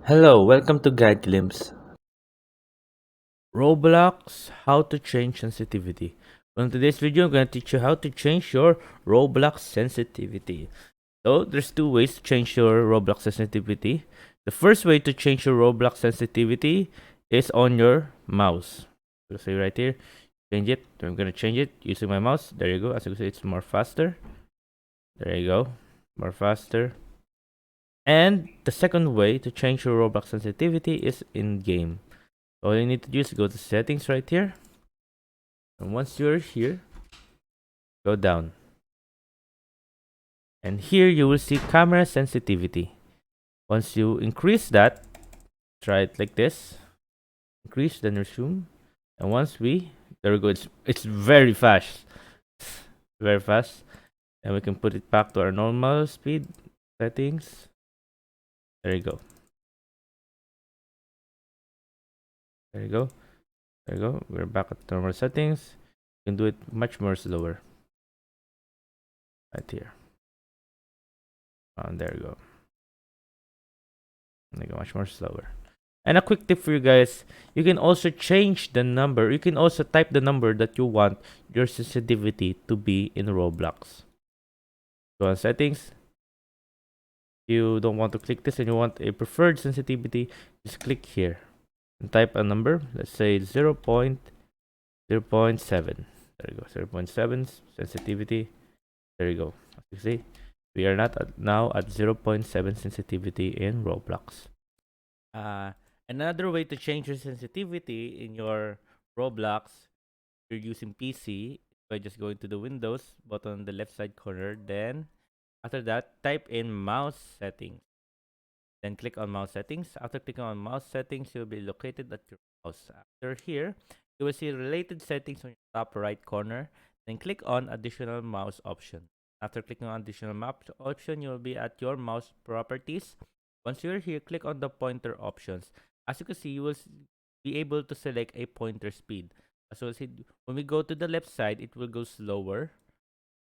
Hello, welcome to Guide Glimpse. Roblox, how to change sensitivity. Well, in today's video, I'm going to teach you how to change your Roblox sensitivity. So, there's two ways to change your Roblox sensitivity. The first way to change your Roblox sensitivity is on your mouse. So, see right here, change it. I'm going to change it using my mouse. There you go. As you can see, it's more faster. There you go. More faster. And the second way to change your Roblox sensitivity is in-game. All you need to do is go to settings right here. And once you're here, go down. And here you will see camera sensitivity. Once you increase that, try it like this. Increase, then resume. And there we go. It's very fast. Very fast. And we can put it back to our normal speed settings. There you go. There you go. There you go. We're back at normal settings. You can do it much more slower. Right here. And there you go. They go much more slower. And a quick tip for you guys, you can also change the number. You can also type the number that you want your sensitivity to be in Roblox. Go on settings. You don't want to click this and you want a preferred sensitivity, just click here and type a number. Let's say 0.7. There you go. 0.7 sensitivity. There you go. As you see, we are now at 0.7 sensitivity in Roblox. Another way to change your sensitivity in your Roblox, if you're using PC, by just going to the Windows button on the left side corner. Then after that, type in mouse settings. Then click on mouse settings. After clicking on mouse settings, you'll be located at your mouse. After here, you will see related settings on your top right corner. Then click on additional mouse option. After clicking on additional map option, you'll be at your mouse properties. Once you're here, click on the pointer options. As you can see, you will be able to select a pointer speed. So you see, when we go to the left side, it will go slower.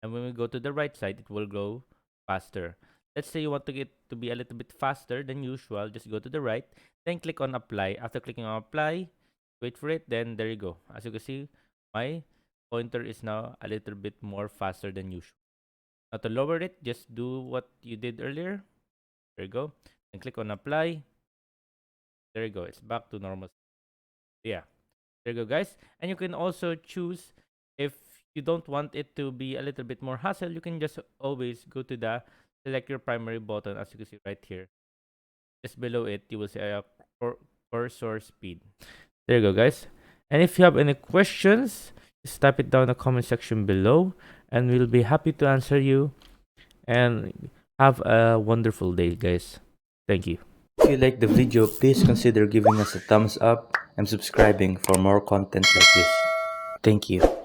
And when we go to the right side, it will go faster. Let's say you want to get to be a little bit faster than usual. Just go to the right. Then click on apply. After clicking on apply, wait for it. Then there you go. As you can see, my pointer is now a little bit more faster than usual. Now to lower it, just do what you did earlier. There you go. Then click on apply. There you go. It's back to normal. Yeah. There you go, guys. And you can also choose, if you don't want it to be a little bit more hassle, you can just always go to the select your primary button, as you can see right here. Just below it, you will see a cursor speed. There you go, guys. And if you have any questions, just type it down in the comment section below, and we'll be happy to answer you. And have a wonderful day, guys. Thank you. If you like the video, please consider giving us a thumbs up and subscribing for more content like this. Thank you.